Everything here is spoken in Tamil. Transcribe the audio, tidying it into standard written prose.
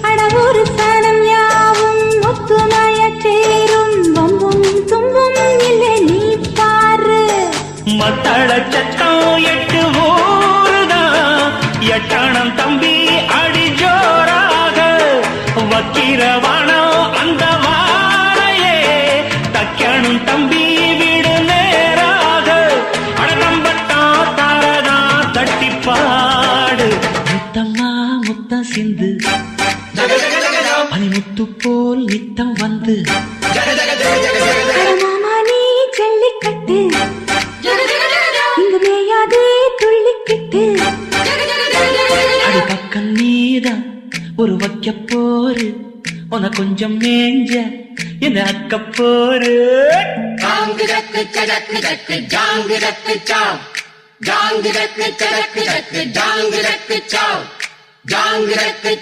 அடவொரு சனம் யாவும் ஒத்துமைய சேரும் வம்பும் தும்பும் இல்லை நீ பாரு மத்தள சட்டம் 8 ஊருதான் எட்டணம் தம்பி அடி ஜோராக வக்கிரவானோ அந்த வாழையே தக்கணும் தம்பி வீடு நேராக அடநம்பட்டா தாரதா தட்டிப்பாடு முத்தம்மா முத்தம் சிந்து பனிமுத்து போல் நித்தம் வந்து மாமா நீ ஜல்லிக்கட்டு இங்கு மேயாதே துள்ளிக்கிட்டு அடி பக்கம் நீதான் ஒரு வைக்க போரு உன கொஞ்சம் மேஞ்ச என்ன அக்க போரு ஜாங்கு ரக்கு சடக்கு ரக்கு ஜாங்கு ரக்கு சாவ் ஜாங்கு ரக்கு சடக்கு ரக்கு ஜாங்கு ரக்கு சாவ் ஜாங்கு ரக்கு